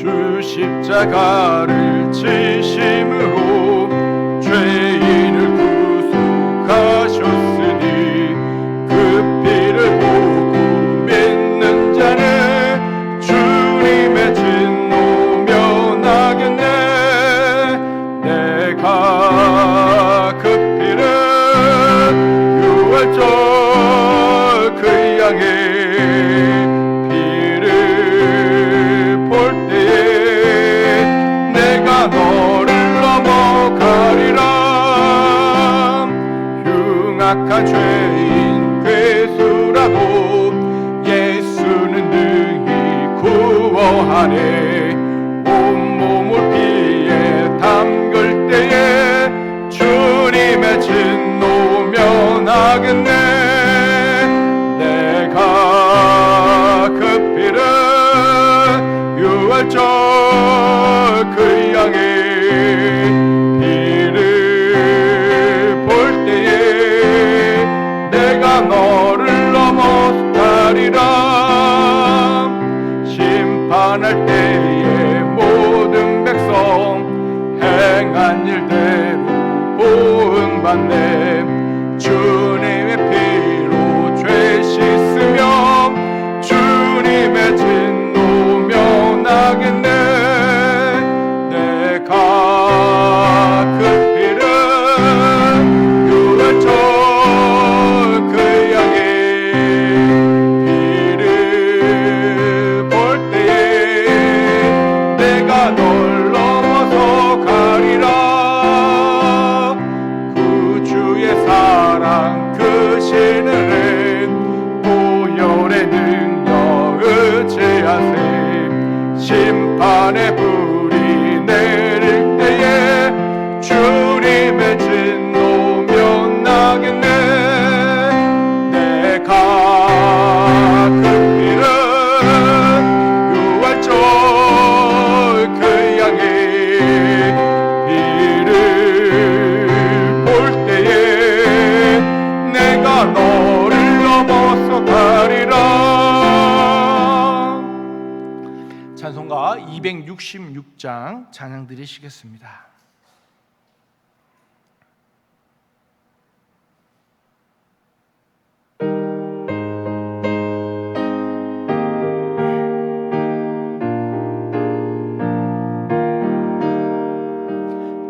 주 십자가를 지심으로 죄인을 구속하셨으니 그 피를 보고 믿는 자는 주님의 진노 면하겠네. 내가 그 피를 유월절 그 양의 피를 볼 때에 내가 너를 넘어가리라. 흉악한 죄인 괴수라도 예수는 능히 구원하네. 온몸을 피에 담글 때에 주님의 진노 면하겠네. 내가 그 피를 유월절 그 양의 피를 볼 때에 내가 너를 넘어가리라. 심판할 때에 모든 백성 행한 일대로 보응받네. 주님의 피로 죄 씻으며 주님의 진노 면하겠네. 내가 그 피를 유월절 그 양의 피를 볼 때에 내가 널 넘어서 가리라. 구주의 사랑 크신 은혜 보혈의 능력 의지하세. 심판의 불이 내릴 때에 주님의 진노 면하겠네. 내가 그 피를 유월절 그 양의 피를 볼 때에 내가 너를 넘어서 가리라. 찬송가 266장 찬양 드리시겠습니다.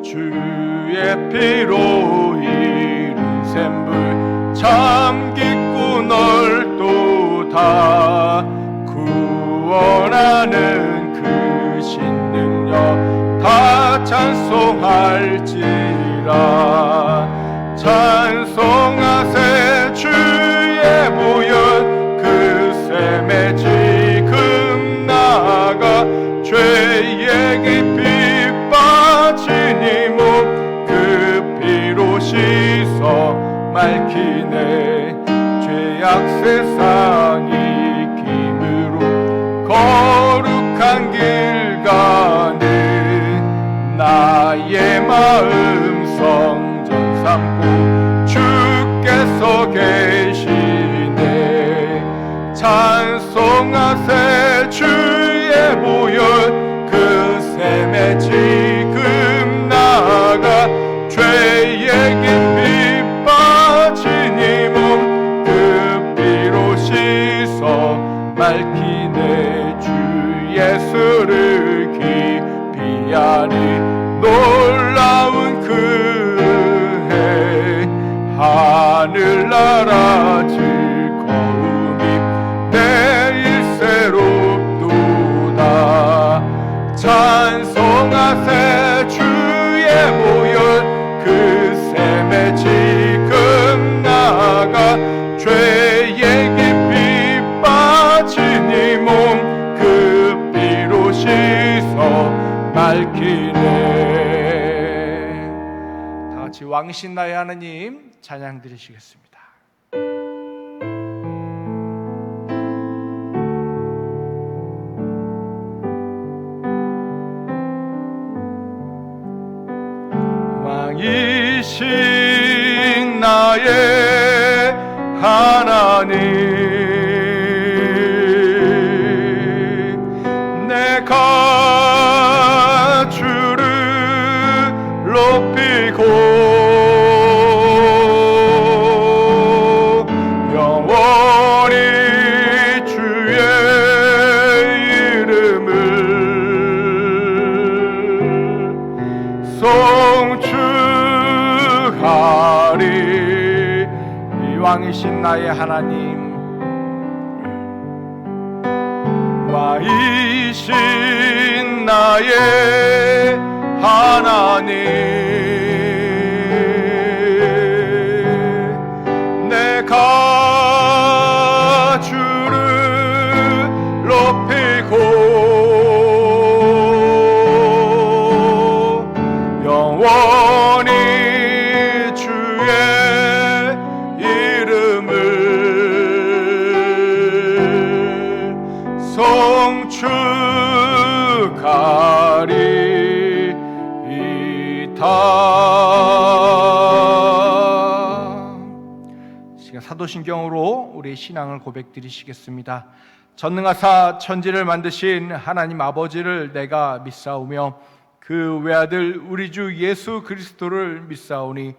주의 피로 이룬 샘물 참 깊고 넓도다. 구원하는 크신 능력 다 찬송할지라. 찬송하세 주의 보혈 그 샘에 지금 나아가 죄의 깊이 빠진 이 몸 그 피로 씻어 맑히네. 죄악 세상 이김으로 거룩한 길 가는 나의 마음 성전 삼고 주께서 계시네. 찬송하세 주의 보혈 그 샘에 지금 나아가 죄의 깊이 빠진 이 몸 그 피로 씻어 맑히네. 주 예수를 깊이 아니 놀라운 그해 하늘나라 즐거움이 매일 새롭도다. 찬송하세 주의 보혈 그 샘에 지금 나아가 죄의 깊이 빠진 이 몸 그 피로 씻어 맑히네. 다 같이 왕이신 나의 하나님 찬양 드리시겠습니다. 왕이신 나의 하나님 내가 하리. 이 왕이신 나의 하나님, 왕이신 나의 하나님, 내가 주를 높이고 영원히 주의 이름을 송축하리이다. 시간 사도신경으로 우리의 신앙을 고백드리시겠습니다. 전능하사 천지를 만드신 하나님 아버지를 내가 믿사오며 그 외아들 우리 주 예수 그리스도를 믿사오니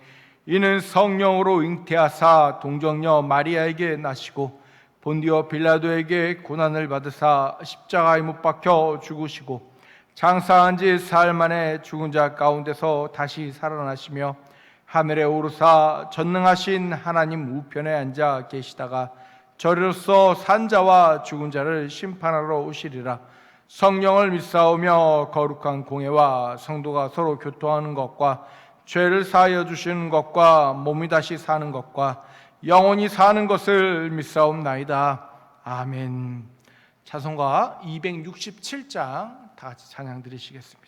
이는 성령으로 잉태하사 동정녀 마리아에게 나시고 본디오 빌라도에게 고난을 받으사 십자가에 못 박혀 죽으시고 장사한 지 사흘 만에 죽은 자 가운데서 다시 살아나시며 하늘에 오르사 전능하신 하나님 우편에 앉아 계시다가 저리로서 산자와 죽은 자를 심판하러 오시리라. 성령을 믿사오며 거룩한 공예와 성도가 서로 교통하는 것과 죄를 사하여 주시는 것과 몸이 다시 사는 것과 영원히 사는 것을 믿사옵나이다. 아멘. 찬송가 267장 다 같이 찬양 드리시겠습니다.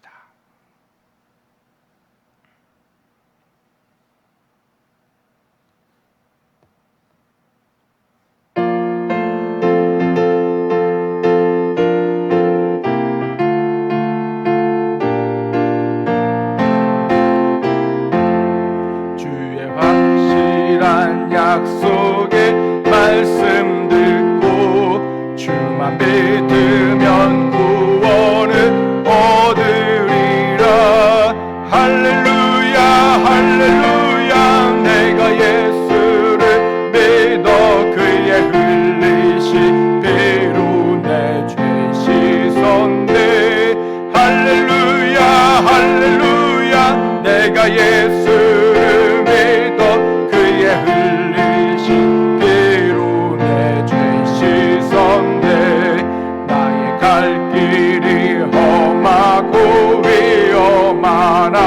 약속의 말씀 듣고 주만 믿으면 구원을 얻으리라. 할렐루야 할렐루야. 내가 예수를 믿어 그의 흘리신 피로 내 죄 씻었네. 할렐루야 할렐루야. 내가 예수를 믿어 그의 흘리신 피로 내 죄 씻었네. 나의 갈 길이 험하고 위험하나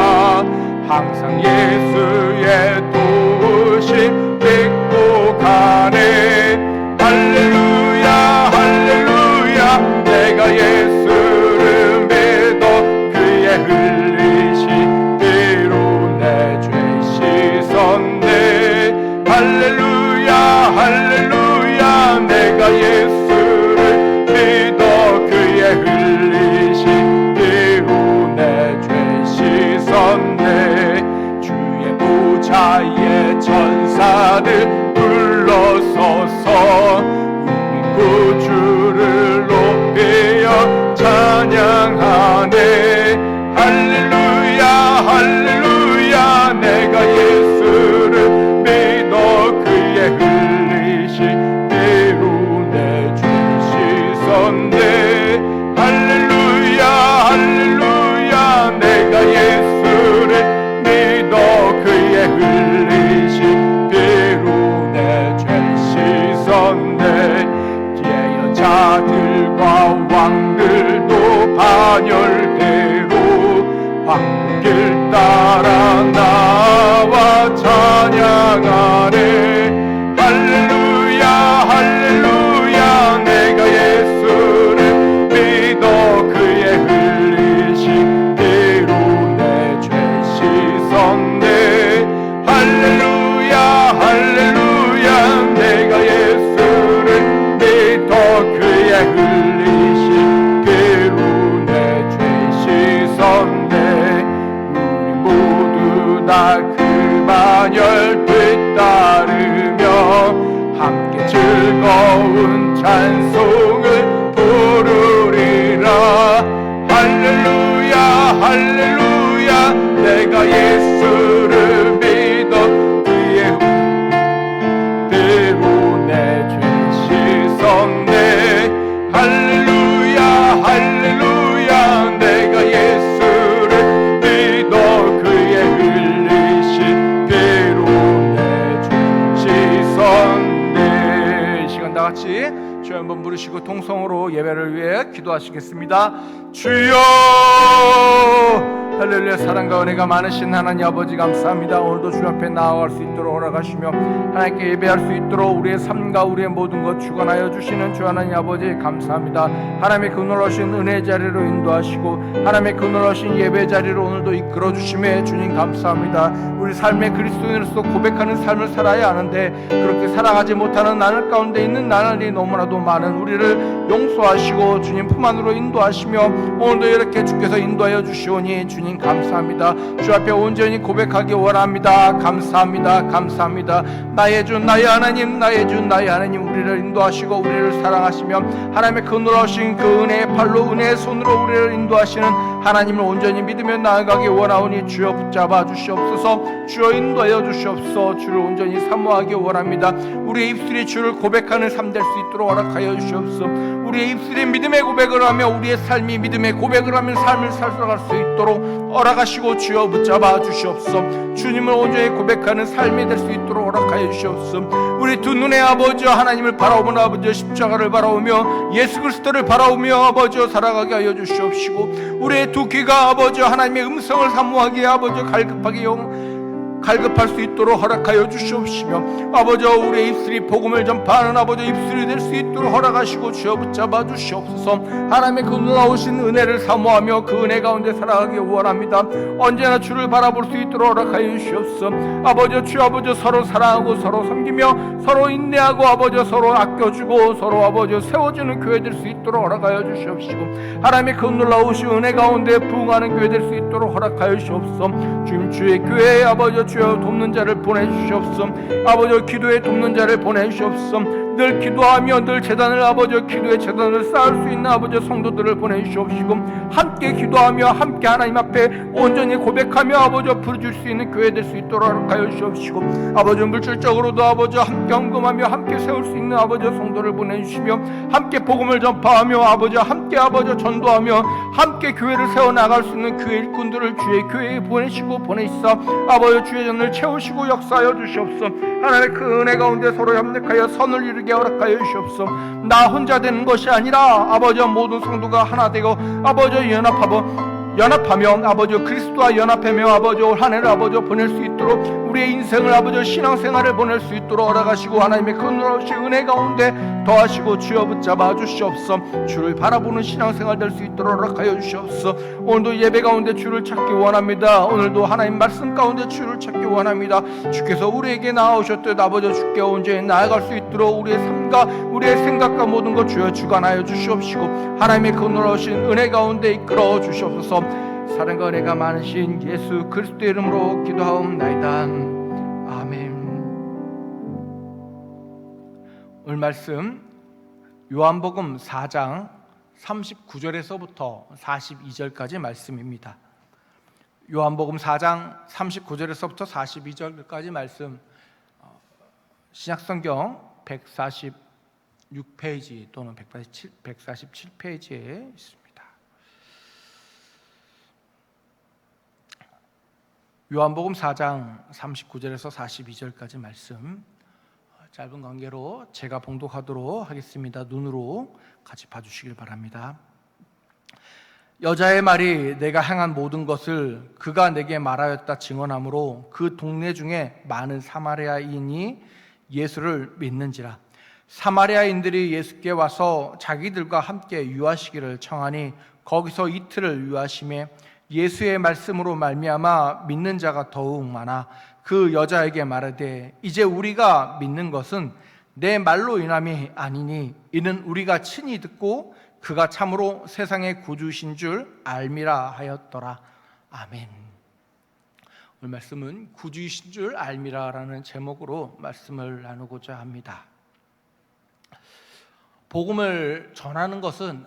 항상 예수의 도우심 믿고 가네. 할렐루야 할렐루야. 내가 예수를 믿어 그의 흘리신 피로 내 죄 씻었네. 할렐루야 할렐루야. 내가 예수를 믿어 그의 흘리신 피로 내 죄 씻었네. 주의 보좌의 천사들 불러서서 우리 구주를 높여 찬양하네. 할렐루야 할렐루야. 내가 예수를 믿어 그의 흘리신 피로 내 죄 씻었네. 할렐루야 할렐루야. 내가 예수를 믿어 그의 흘리신 피로 내 죄 씻었네. 제자들과 왕들도 반열대로 황길 따라 나와 찬양하네. 할렐루야 할렐루야. 내가 예수를 믿어 그의 흘리신 피로 내 죄 씻었네. 할렐루야 할렐루야. 내가 예수를 믿어 그의 흘리신 피로 내 죄 씻었네. 우리 모두 다 그 반열 뒤따르며 함께 즐거운 찬송을 부르리라. 할렐루야 할렐루야. 내가 예수를 믿어 그의 피로 내 죄 씻었네. 할렐루야 할렐루야. 내가 예수를 믿어 그의 흘리신 피로 내 들으시고 통성으로 예배를 위해 기도하시겠습니다. 주여, 할렐루야. 사랑과 은혜가 많으신 하나님 아버지 감사합니다. 오늘도 주 앞에 나아갈 수 있도록 허락하시며 하나님께 예배할 수 있도록 우리의 삶과 우리의 모든 것 주관하여 주시는 주 하나님 아버지 감사합니다. 하나님의 그 놀라신 은혜 자리로 인도하시고 하나님의 그 놀라신 예배 자리로 오늘도 이끌어 주심에 주님 감사합니다. 우리 삶의 그리스도인으로서 고백하는 삶을 살아야 하는데 그렇게 살아가지 못하는 나날 가운데 있는 나날이 너무나도 많은 우리를 용서하시고 주님 품 안으로 인도하시며 오늘도 이렇게 주께서 인도하여 주시오니 주님 감사합니다. 주 앞에 온전히 고백하기 원합니다. 감사합니다. 감사합니다. 나의 주 나의 하나님, 나의 주 나의 하나님, 우리를 인도하시고 우리를 사랑하시며 하나님의 그 놀라우신 그 은혜의 팔로 은혜의 손으로 우리를 인도하시는 하나님을 온전히 믿으며 나아가기 원하오니 주여 붙잡아 주시옵소서. 주여 인도하여 주시옵소서. 주를 온전히 사모하기 원합니다. 우리의 입술이 주를 고백하는 삶 될 수 있도록 허락하여 주시옵소서. 우리의 입술이 믿음의 고백을 하며 우리의 삶이 믿음의 고백을 하며 삶을 살아갈 수 있도록 허락하시고 주여 붙잡아 주시옵소서. 주님을 온전히 고백하는 삶이 될 수 있도록 허락하여 주시옵소서. 우리 두 눈의 아버지 하나님을 바라보며 아버지 십자가를 바라보며 예수 그리스도를 바라보며 아버지 살아가게 하여 주시옵시고 우리의 두 귀가 아버지 하나님의 음성을 사모하기에 아버지 갈급할 수 있도록 허락하여 주시옵시며 아버지 우리의 입술이 복음을 전파하는 아버지 입술이 될 수 있도록 허락하시고 주여 붙잡아 주시옵소서. 하나님의 그 놀라우신 은혜를 사모하며 그 은혜 가운데 살아가기 원합니다. 언제나 주를 바라볼 수 있도록 허락하여 주시옵소서. 아버지 주 아버지 서로 사랑하고 서로 섬기며 서로 인내하고 아버지 서로 아껴주고 서로 아버지 세워주는 교회 될 수 있도록 허락하여 주시옵시고 하나님의 그 놀라우신 은혜 가운데 부응하는 교회 될 수 있도록 허락하여 주시옵소서. 주님 주의 교회에 아버지 주여 돕는 자를 보내주시옵소서. 아버지 기도에 돕는 자를 보내주시옵소서. 늘 기도하며 늘 재단을 아버지 기도의 재단을 쌓을 수 있는 아버지 성도들을 보내주시옵시고 함께 기도하며 함께 하나님 앞에 온전히 고백하며 아버지 부르줄 수 있는 교회 될 수 있도록 허락하여 주시옵시고 아버지 물질적으로도 아버지 함께 헌금하며 함께 세울 수 있는 아버지 성도를 보내주시며 함께 복음을 전파하며 아버지 함께 아버지 전도하며 함께 교회를 세워나갈 수 있는 교회 일꾼들을 주의 교회에 보내시사 아버지 주의 전을 채우시고 역사하여 주시옵소서. 하나님의 그 은혜 가운데 서로 협력하여 선을 이루게 허락하여 주시옵소서. 나 혼자 되는 것이 아니라 아버지 모든 성도가 하나 되고 아버지 연합하며 아버지 그리스도와 연합하며 아버지 올 한 해를 아버지 보낼 수 있도록 우리의 인생을 아버지 신앙생활을 보낼 수 있도록 허락하시고 하나님의 그 놀라우신 은혜 가운데 더하시고 주여 붙잡아 주시옵소서. 주를 바라보는 신앙생활 될 수 있도록 허락하여 주시옵소서. 오늘도 예배 가운데 주를 찾기 원합니다. 오늘도 하나님 말씀 가운데 주를 찾기 원합니다. 주께서 우리에게 나아오셨듯 아버지 주께 온전히 나아갈 수 있도록 우리의 삶과 우리의 생각과 모든 것 주여 주관하여 주시옵시고 하나님의 그 놀라우신 은혜 가운데 이끌어 주시옵소서. 사랑과 은혜가 많으신 예수 그리스도의 이름으로 기도하옵나이다. 아멘. 오늘 말씀 요한복음 4장 39절에서부터 42절까지 말씀입니다. 요한복음 4장 39절에서부터 42절까지 말씀 신약성경 146페이지 또는 147페이지에 있습니다. 요한복음 4장 39절에서 42절까지 말씀 짧은 관계로 제가 봉독하도록 하겠습니다. 눈으로 같이 봐주시길 바랍니다. 여자의 말이 내가 행한 모든 것을 그가 내게 말하였다 증언하므로 그 동네 중에 많은 사마리아인이 예수를 믿는지라. 사마리아인들이 예수께 와서 자기들과 함께 유하시기를 청하니 거기서 이틀을 유하심에 예수의 말씀으로 말미암아 믿는 자가 더욱 많아 그 여자에게 말하되 이제 우리가 믿는 것은 내 말로 인함이 아니니 이는 우리가 친히 듣고 그가 참으로 세상의 구주신 줄 알미라 하였더라. 아멘. 오늘 말씀은 구주이신 줄 알미라라는 제목으로 말씀을 나누고자 합니다. 복음을 전하는 것은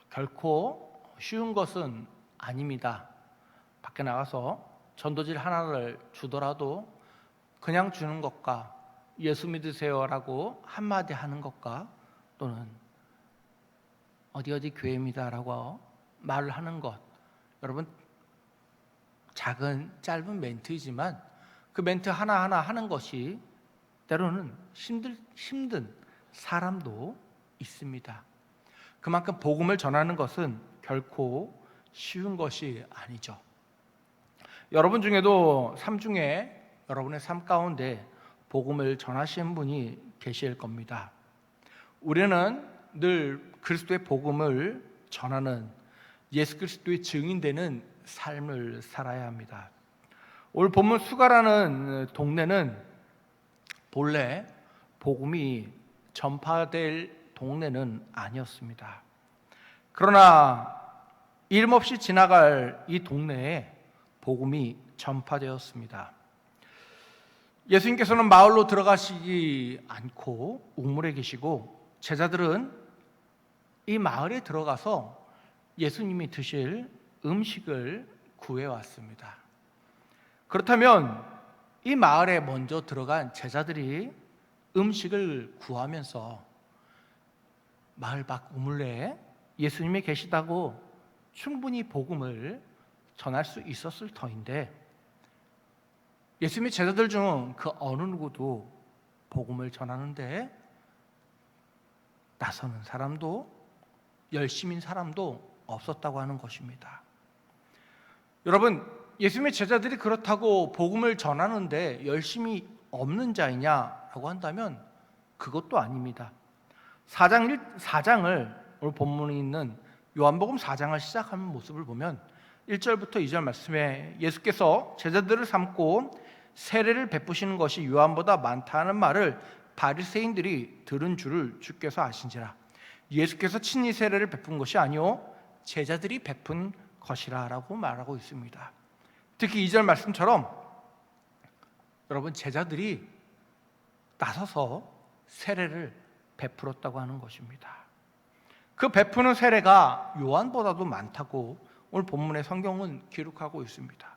결코 쉬운 것은 아닙니다. 밖에 나가서 전도질 하나를 주더라도 그냥 주는 것과 예수 믿으세요라고 한마디 하는 것과 또는 어디 교회입니다라고 말을 하는 것, 여러분 작은 짧은 멘트이지만 그 멘트 하나하나 하는 것이 때로는 힘든 사람도 있습니다. 그만큼 복음을 전하는 것은 결코 쉬운 것이 아니죠. 여러분 중에도 삶 중에 여러분의 삶 가운데 복음을 전하시는 분이 계실 겁니다. 우리는 늘 그리스도의 복음을 전하는 예수 그리스도의 증인되는 삶을 살아야 합니다. 오늘 본문 수가라는 동네는 본래 복음이 전파될 동네는 아니었습니다. 그러나 이름 없이 지나갈 이 동네에 복음이 전파되었습니다. 예수님께서는 마을로 들어가시지 않고 우물에 계시고 제자들은 이 마을에 들어가서 예수님이 드실 음식을 구해왔습니다. 그렇다면 이 마을에 먼저 들어간 제자들이 음식을 구하면서 마을 밖 우물 내에 예수님이 계시다고 충분히 복음을 전할 수 있었을 터인데 예수님의 제자들 중 그 어느 누구도 복음을 전하는데 나서는 사람도 열심인 사람도 없었다고 하는 것입니다. 여러분, 예수님의 제자들이 그렇다고 복음을 전하는데 열심히 없는 자이냐라고 한다면 그것도 아닙니다. 4장을 오늘 본문에 있는 요한복음 4장을 시작하는 모습을 보면 1절부터 2절 말씀에 예수께서 제자들을 삼고 세례를 베푸시는 것이 요한보다 많다는 말을 바리새인들이 들은 줄을 주께서 아신지라. 예수께서 친히 세례를 베푼 것이 아니요 제자들이 베푼 것이라 라고 말하고 있습니다. 특히 2절 말씀처럼 여러분 제자들이 나서서 세례를 베풀었다고 하는 것입니다. 그 베푸는 세례가 요한보다도 많다고 오늘 본문의 성경은 기록하고 있습니다.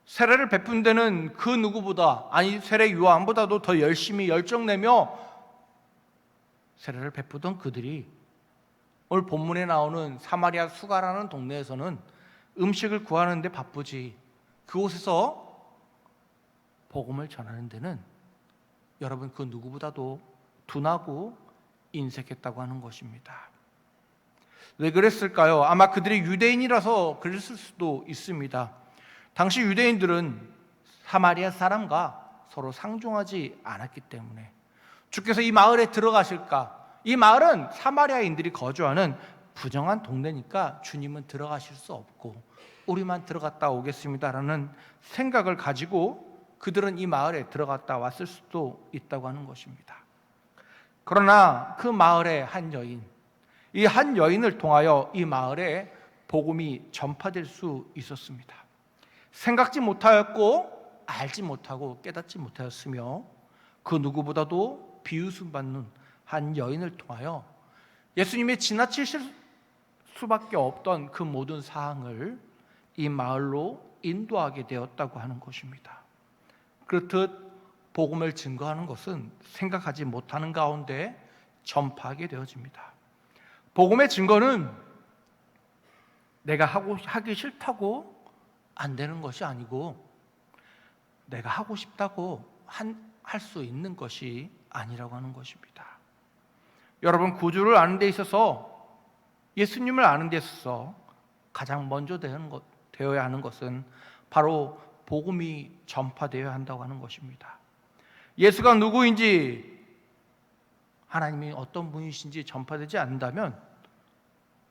세례를 베푼 데는 그 누구보다, 아니 세례 요한보다도 더 열심히 열정내며 세례를 베푸던 그들이 오늘 본문에 나오는 사마리아 수가라는 동네에서는 음식을 구하는 데 바쁘지 그곳에서 복음을 전하는 데는 여러분 그 누구보다도 둔하고 인색했다고 하는 것입니다. 왜 그랬을까요? 아마 그들이 유대인이라서 그랬을 수도 있습니다. 당시 유대인들은 사마리아 사람과 서로 상종하지 않았기 때문에 주께서 이 마을에 들어가실까? 이 마을은 사마리아인들이 거주하는 부정한 동네니까 주님은 들어가실 수 없고 우리만 들어갔다 오겠습니다라는 생각을 가지고 그들은 이 마을에 들어갔다 왔을 수도 있다고 하는 것입니다. 그러나 그 마을의 한 여인, 이 한 여인을 통하여 이 마을에 복음이 전파될 수 있었습니다. 생각지 못하였고 알지 못하고 깨닫지 못하였으며 그 누구보다도 비웃음받는 한 여인을 통하여 예수님의 지나치실 수밖에 없던 그 모든 사항을 이 마을로 인도하게 되었다고 하는 것입니다. 그렇듯 복음을 증거하는 것은 생각하지 못하는 가운데 전파하게 되어집니다. 복음의 증거는 내가 하기 싫다고 안 되는 것이 아니고 내가 하고 싶다고 할 수 있는 것이 아니라고 하는 것입니다. 여러분, 구주를 아는 데 있어서 예수님을 아는 데 있어서 가장 먼저 되어야 하는 것은 바로 복음이 전파되어야 한다고 하는 것입니다. 예수가 누구인지 하나님이 어떤 분이신지 전파되지 않는다면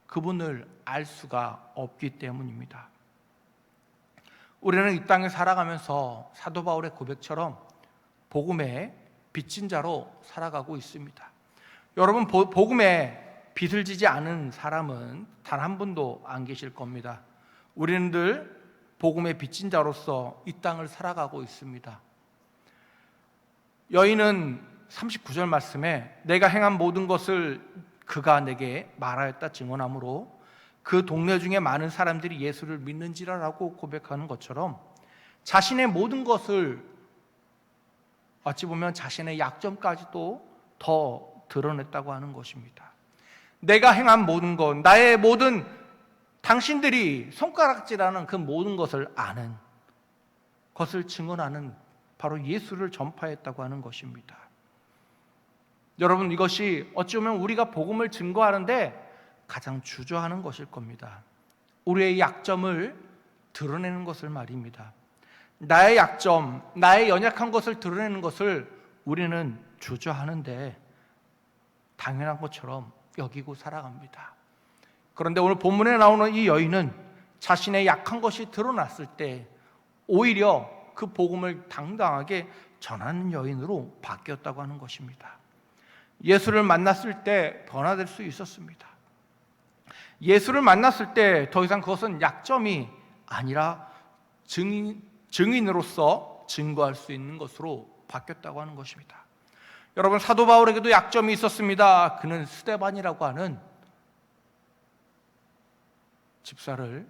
그분을 알 수가 없기 때문입니다. 우리는 이 땅에 살아가면서 사도 바울의 고백처럼 복음의 빚진 자로 살아가고 있습니다. 여러분, 복음에 빚을 지지 않은 사람은 단 한 분도 안 계실 겁니다. 우리는 늘 복음의 빚진 자로서 이 땅을 살아가고 있습니다. 여인은 39절 말씀에 내가 행한 모든 것을 그가 내게 말하였다 증언하므로 그 동네 중에 많은 사람들이 예수를 믿는지라라고 고백하는 것처럼 자신의 모든 것을 어찌 보면 자신의 약점까지도 더 드러냈다고 하는 것입니다. 내가 행한 모든 것, 나의 모든 당신들이 손가락질하는 그 모든 것을 아는 것을 증언하는 바로 예수를 전파했다고 하는 것입니다. 여러분, 이것이 어찌 보면 우리가 복음을 증거하는데 가장 주저하는 것일 겁니다. 우리의 약점을 드러내는 것을 말입니다. 나의 약점, 나의 연약한 것을 드러내는 것을 우리는 주저하는데 당연한 것처럼 여기고 살아갑니다. 그런데 오늘 본문에 나오는 이 여인은 자신의 약한 것이 드러났을 때 오히려 그 복음을 당당하게 전하는 여인으로 바뀌었다고 하는 것입니다. 예수를 만났을 때 변화될 수 있었습니다. 예수를 만났을 때 더 이상 그것은 약점이 아니라 증인으로서 증거할 수 있는 것으로 바뀌었다고 하는 것입니다. 여러분, 사도 바울에게도 약점이 있었습니다. 그는 스데반이라고 하는 집사를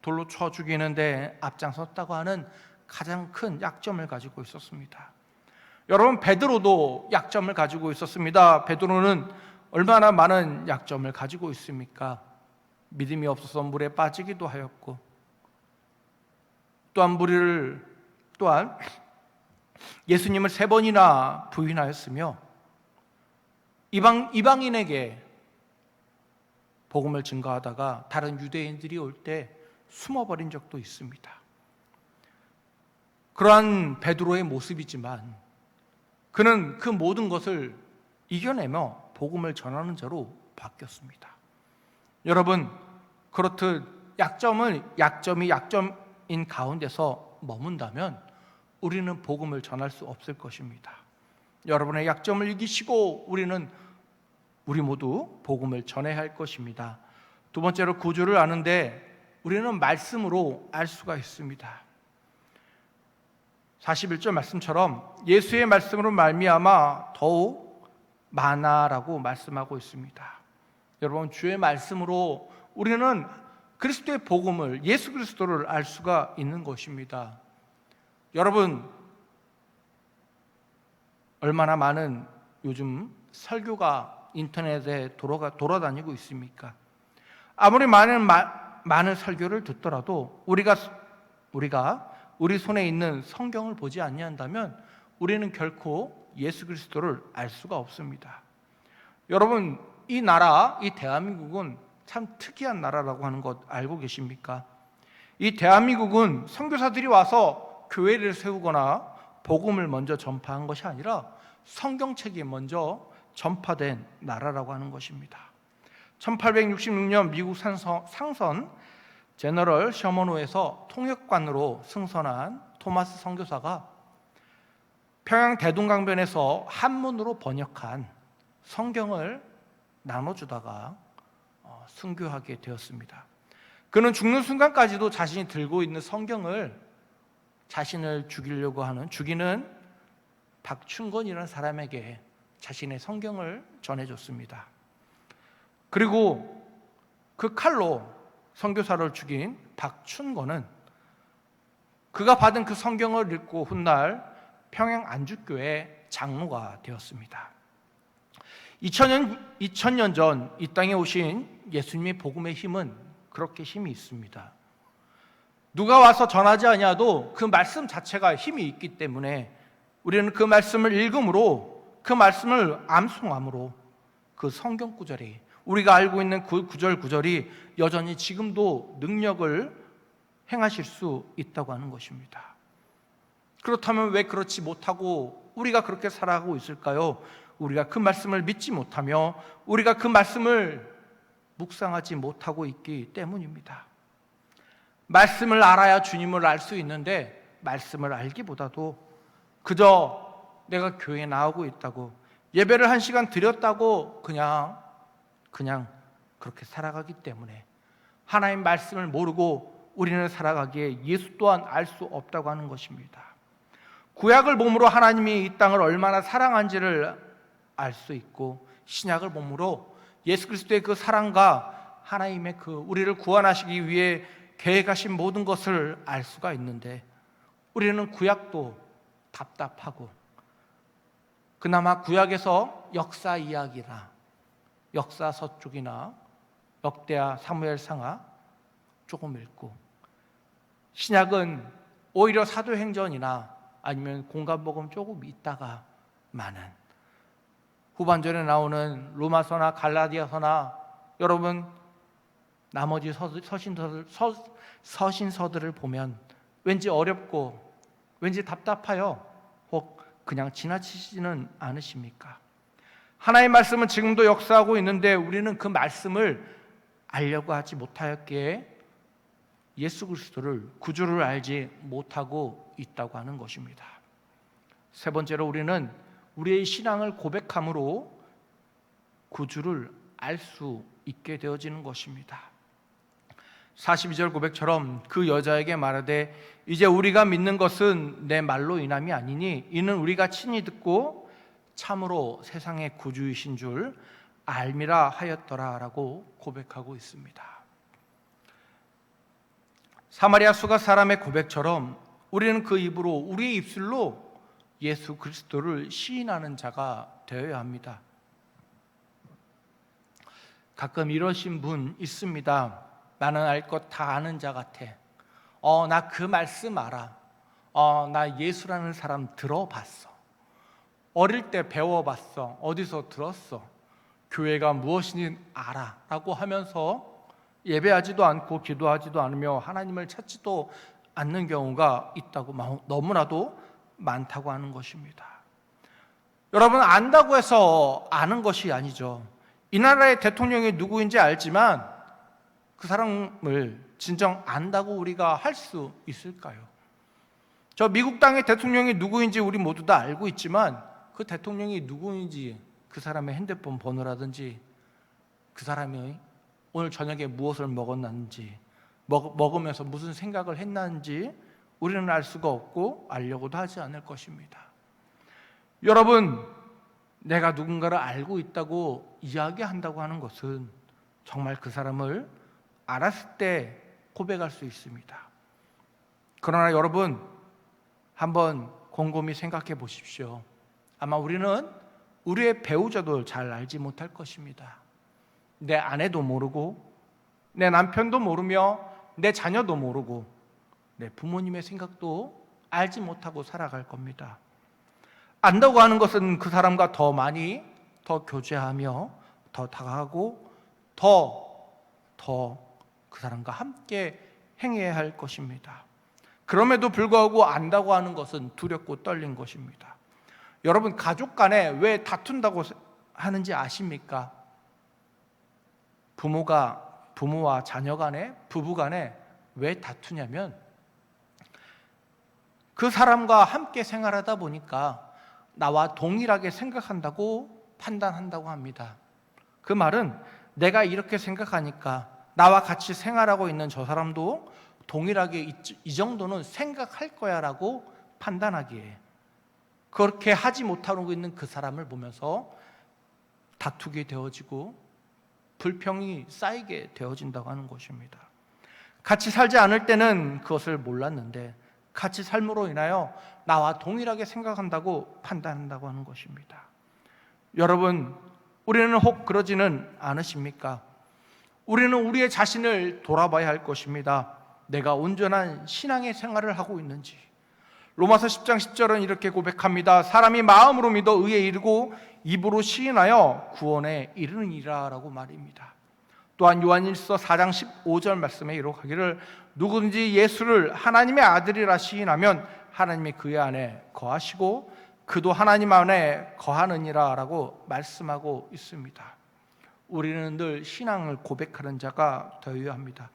돌로 쳐 죽이는데 앞장섰다고 하는 가장 큰 약점을 가지고 있었습니다. 여러분, 베드로도 약점을 가지고 있었습니다. 베드로는 얼마나 많은 약점을 가지고 있습니까? 믿음이 없어서 물에 빠지기도 하였고, 또한 예수님을 3번이나 부인하였으며 이방인에게 복음을 증거하다가 다른 유대인들이 올 때 숨어버린 적도 있습니다. 그러한 베드로의 모습이지만 그는 그 모든 것을 이겨내며 복음을 전하는 자로 바뀌었습니다. 여러분, 그렇듯 약점이 약점인 가운데서 머문다면 우리는 복음을 전할 수 없을 것입니다. 여러분의 약점을 이기시고 우리 모두 복음을 전해야 할 것입니다. 두 번째로 구주를 아는데 우리는 말씀으로 알 수가 있습니다. 41절 말씀처럼 예수의 말씀으로 말미암아 더욱 많아라고 말씀하고 있습니다. 여러분, 주의 말씀으로 우리는 그리스도의 복음을, 예수 그리스도를 알 수가 있는 것입니다. 여러분, 얼마나 많은 요즘 설교가 인터넷에 돌아다니고 있습니까? 아무리 많은 설교를 듣더라도 우리가 우리 손에 있는 성경을 보지 아니한다면 우리는 결코 예수 그리스도를 알 수가 없습니다. 여러분, 이 대한민국은 참 특이한 나라라고 하는 것 알고 계십니까? 이 대한민국은 선교사들이 와서 교회를 세우거나 복음을 먼저 전파한 것이 아니라 성경책이 먼저 전파된 나라라고 하는 것입니다. 1866년 미국 상선 제너럴 셔먼호에서 통역관으로 승선한 토마스 선교사가 평양 대동강변에서 한문으로 번역한 성경을 나눠주다가 순교하게 되었습니다. 그는 죽는 순간까지도 자신이 들고 있는 성경을 자신을 죽이는 박춘건이라는 사람에게 자신의 성경을 전해줬습니다. 그리고 그 칼로 선교사를 죽인 박춘건은 그가 받은 그 성경을 읽고 훗날 평양 안주교회 장로가 되었습니다. 2000년 전 이 땅에 오신 예수님의 복음의 힘은 그렇게 힘이 있습니다. 누가 와서 전하지 아니하도 그 말씀 자체가 힘이 있기 때문에 우리는 그 말씀을 읽음으로, 그 말씀을 암송함으로 그 성경 구절이, 우리가 알고 있는 그 구절이 여전히 지금도 능력을 행하실 수 있다고 하는 것입니다. 그렇다면 왜 그렇지 못하고 우리가 그렇게 살아가고 있을까요? 우리가 그 말씀을 믿지 못하며 우리가 그 말씀을 묵상하지 못하고 있기 때문입니다. 말씀을 알아야 주님을 알 수 있는데 말씀을 알기보다도 그저 내가 교회에 나오고 있다고, 예배를 1시간 드렸다고 그냥 그렇게 살아가기 때문에 하나님 말씀을 모르고 우리는 살아가기에 예수 또한 알 수 없다고 하는 것입니다. 구약을 몸으로 하나님이 이 땅을 얼마나 사랑한지를 알 수 있고, 신약을 몸으로 예수 그리스도의 그 사랑과 하나님의 그 우리를 구원하시기 위해 계획하신 모든 것을 알 수가 있는데 우리는 구약도 답답하고, 그나마 구약에서 역사 이야기나 역사서 쪽이나 역대하, 사무엘상하 조금 읽고, 신약은 오히려 사도행전이나 아니면 공간복음 조금 있다가 마는, 후반절에 나오는 로마서나 갈라디아서나 여러분 나머지 서신서들을 보면 왠지 어렵고 왠지 답답하여 혹 그냥 지나치지는 않으십니까? 하나님의 말씀은 지금도 역사하고 있는데 우리는 그 말씀을 알려고 하지 못하였기에 예수 그리스도를 구주를 알지 못하고 있다고 하는 것입니다. 세 번째로 우리는 우리의 신앙을 고백함으로 구주를 알 수 있게 되어지는 것입니다. 42절 고백처럼 그 여자에게 말하되 이제 우리가 믿는 것은 내 말로 인함이 아니니 이는 우리가 친히 듣고 참으로 세상의 구주이신 줄 알미라 하였더라 라고 고백하고 있습니다. 사마리아 수가 사람의 고백처럼 우리는 그 입으로 우리의 입술로 예수 그리스도를 시인하는 자가 되어야 합니다. 가끔 이러신 분 있습니다. 나는 알 것 다 아는 자 같아. 나 그 말씀 알아. 나 예수라는 사람 들어봤어. 어릴 때 배워봤어. 어디서 들었어. 교회가 무엇인지 알아 라고 하면서 예배하지도 않고 기도하지도 않으며 하나님을 찾지도 않는 경우가 있다고 너무나도 많다고 하는 것입니다. 여러분, 안다고 해서 아는 것이 아니죠. 이 나라의 대통령이 누구인지 알지만 그 사람을 진정 안다고 우리가 할 수 있을까요? 저 미국 땅의 대통령이 누구인지 우리 모두 다 알고 있지만 그 대통령이 누구인지, 그 사람의 핸드폰 번호라든지 그 사람이 오늘 저녁에 무엇을 먹었는지, 먹으면서 무슨 생각을 했는지 우리는 알 수가 없고 알려고도 하지 않을 것입니다. 여러분, 내가 누군가를 알고 있다고 이야기한다고 하는 것은 정말 그 사람을 알았을 때 고백할 수 있습니다. 그러나 여러분, 한번 곰곰이 생각해 보십시오. 아마 우리는 우리의 배우자도 잘 알지 못할 것입니다. 내 아내도 모르고 내 남편도 모르며 내 자녀도 모르고 내 부모님의 생각도 알지 못하고 살아갈 겁니다. 안다고 하는 것은 그 사람과 더 많이 더 교제하며 더 다가가고 더 그 사람과 함께 행해야 할 것입니다. 그럼에도 불구하고 안다고 하는 것은 두렵고 떨린 것입니다. 여러분, 가족 간에 왜 다툰다고 하는지 아십니까? 부모와 자녀 간에, 부부 간에 왜 다투냐면 그 사람과 함께 생활하다 보니까 나와 동일하게 생각한다고 판단한다고 합니다. 그 말은 내가 이렇게 생각하니까 나와 같이 생활하고 있는 저 사람도 동일하게 이 정도는 생각할 거야 라고 판단하기에 그렇게 하지 못하고 있는 그 사람을 보면서 다투게 되어지고 불평이 쌓이게 되어진다고 하는 것입니다. 같이 살지 않을 때는 그것을 몰랐는데 같이 삶으로 인하여 나와 동일하게 생각한다고 판단한다고 하는 것입니다. 여러분, 우리는 혹 그러지는 않으십니까? 우리는 우리의 자신을 돌아봐야 할 것입니다. 내가 온전한 신앙의 생활을 하고 있는지. 로마서 10장 10절은 이렇게 고백합니다. 사람이 마음으로 믿어 의에 이르고 입으로 시인하여 구원에 이르느니라 라고 말입니다. 또한 요한일서 4장 15절 말씀에 이렇게 누구든지 예수를 하나님의 아들이라 시인하면 하나님이 그의 안에 거하시고 그도 하나님 안에 거하느니라 라고 말씀하고 있습니다. 우리는 늘 신앙을 고백하는 자가 되어야 합니다.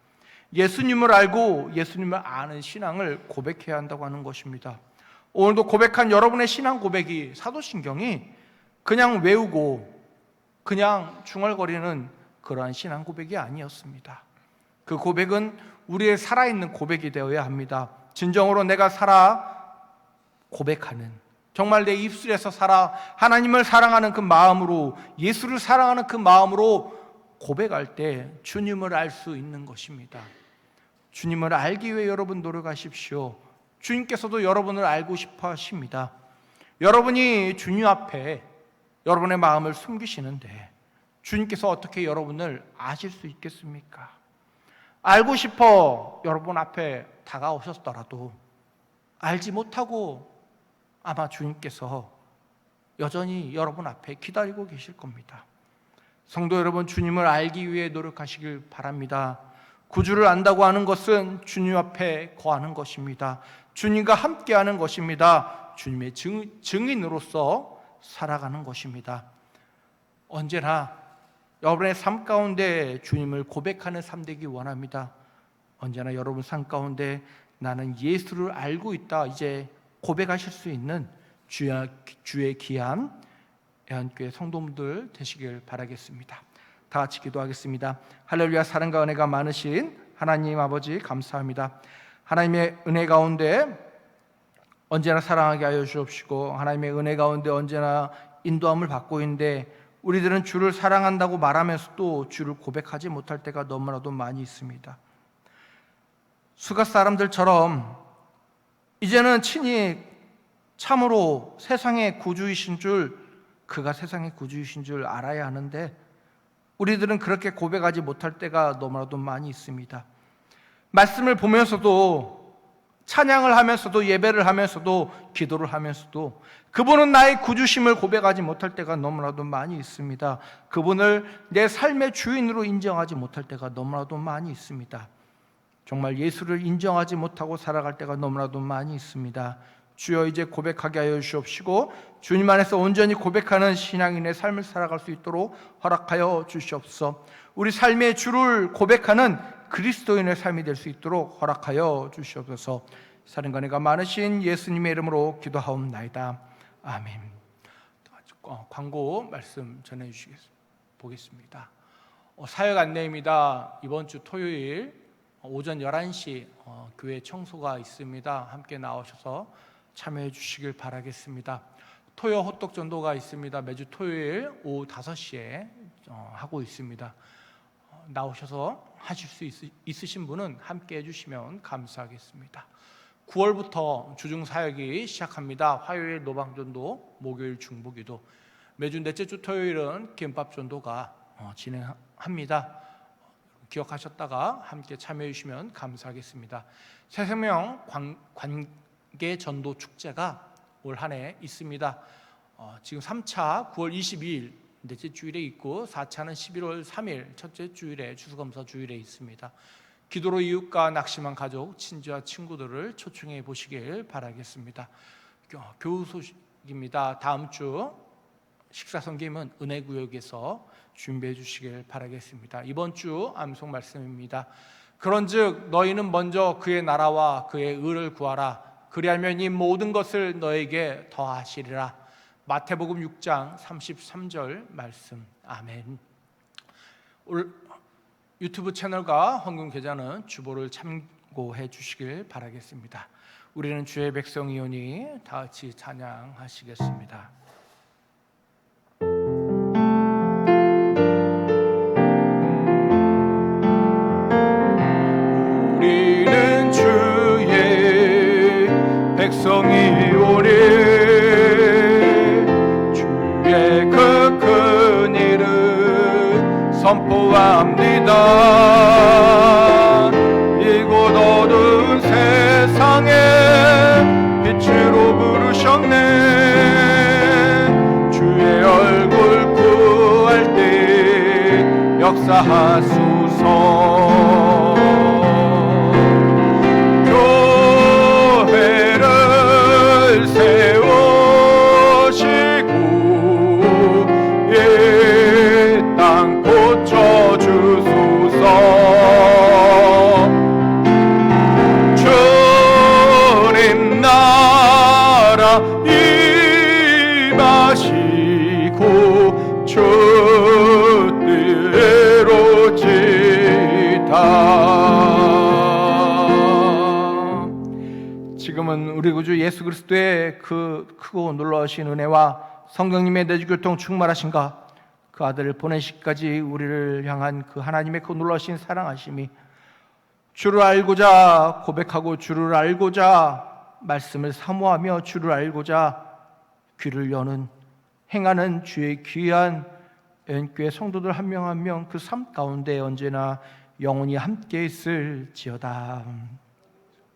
예수님을 알고 예수님을 아는 신앙을 고백해야 한다고 하는 것입니다. 오늘도 고백한 여러분의 신앙 고백이 사도신경이 그냥 외우고 그냥 중얼거리는 그러한 신앙 고백이 아니었습니다. 그 고백은 우리의 살아있는 고백이 되어야 합니다. 진정으로 내가 살아 고백하는, 정말 내 입술에서 살아 하나님을 사랑하는 그 마음으로, 예수를 사랑하는 그 마음으로 고백할 때 주님을 알 수 있는 것입니다. 주님을 알기 위해 여러분 노력하십시오. 주님께서도 여러분을 알고 싶어 하십니다. 여러분이 주님 앞에 여러분의 마음을 숨기시는데 주님께서 어떻게 여러분을 아실 수 있겠습니까? 알고 싶어 여러분 앞에 다가오셨더라도 알지 못하고 아마 주님께서 여전히 여러분 앞에 기다리고 계실 겁니다. 성도 여러분, 주님을 알기 위해 노력하시길 바랍니다. 구주를 안다고 하는 것은 주님 앞에 거하는 것입니다. 주님과 함께하는 것입니다. 주님의 증인으로서 살아가는 것입니다. 언제나 여러분의 삶 가운데 주님을 고백하는 삶 되기 원합니다. 언제나 여러분 삶 가운데 나는 예수를 알고 있다, 이제 고백하실 수 있는 주의 귀한 애한교회 성도분들 되시길 바라겠습니다. 다 같이 기도하겠습니다. 할렐루야. 사랑과 은혜가 많으신 하나님 아버지, 감사합니다. 하나님의 은혜 가운데 언제나 사랑하게 하여 주옵시고, 하나님의 은혜 가운데 언제나 인도함을 받고 있는데 우리들은 주를 사랑한다고 말하면서도 주를 고백하지 못할 때가 너무나도 많이 있습니다. 수가 사람들처럼 이제는 친히 참으로 세상의 구주이신 줄, 그가 세상의 구주이신 줄 알아야 하는데 우리들은 그렇게 고백하지 못할 때가 너무나도 많이 있습니다. 말씀을 보면서도, 찬양을 하면서도, 예배를 하면서도, 기도를 하면서도 그분은 나의 구주심을 고백하지 못할 때가 너무나도 많이 있습니다. 그분을 내 삶의 주인으로 인정하지 못할 때가 너무나도 많이 있습니다. 정말 예수를 인정하지 못하고 살아갈 때가 너무나도 많이 있습니다. 주여, 이제 고백하게 하여 주옵시고 주님 안에서 온전히 고백하는 신앙인의 삶을 살아갈 수 있도록 허락하여 주시옵소서. 우리 삶의 주를 고백하는 그리스도인의 삶이 될 수 있도록 허락하여 주시옵소서. 사랑과 은혜가 많으신 예수님의 이름으로 기도하옵나이다. 아멘. 광고 말씀 보겠습니다. 사역 안내입니다. 이번 주 토요일 오전 11시 교회 청소가 있습니다. 함께 나오셔서 참여해 주시길 바라겠습니다. 토요 호떡 전도가 있습니다. 매주 토요일 오후 5시에 하고 있습니다. 나오셔서 하실 수 있으신 분은 함께 해주시면 감사하겠습니다. 9월부터 주중 사역이 시작합니다. 화요일 노방전도, 목요일 중보기도, 매주 넷째 주 토요일은 김밥 전도가 진행합니다. 기억하셨다가 함께 참여해 주시면 감사하겠습니다. 새생명 관계 전도 축제가 올 한 해 있습니다. 지금 3차 9월 22일 넷째 주일에 있고 4차는 11월 3일 첫째 주일에 추수검사 주일에 있습니다. 기도로 이웃과 낙심한 가족, 친지와 친구들을 초청해 보시길 바라겠습니다. 교우 소식입니다. 다음 주 식사 섬김은 은혜구역에서 준비해 주시길 바라겠습니다. 이번 주 암송 말씀입니다. 그런즉 너희는 먼저 그의 나라와 그의 의를 구하라. 그리하면 이 모든 것을 너에게 더하시리라. 마태복음 6장 33절 말씀. 아멘. 유튜브 채널과 헌금 계좌는 주보를 참고해 주시길 바라겠습니다. 우리는 주의 백성이오니 다 같이 찬양하시겠습니다. 우리는 주의 백성이오니 주의 그 큰 일을 선포합니다. 이곳 어두운 세상에 빛으로 부르셨네. 주의 얼굴 구할 때 역사하소서. 교회를 세우시고 땅 고쳐주소서. 주님 나라 임하시고 주 뜻대로지다. 지금은 우리 구주 예수 그리스도의 그 크고 놀라우신 은혜와 성령님의 내주교통 충만하신가, 그 아들을 보내시기까지 우리를 향한 그 하나님의 그 놀라우신 사랑하심이, 주를 알고자 고백하고 주를 알고자 말씀을 사모하며 주를 알고자 귀를 여는 행하는 주의 귀한 애인교회 성도들 한 명 한 명 그 삶 가운데 언제나 영원히 함께 있을지어다.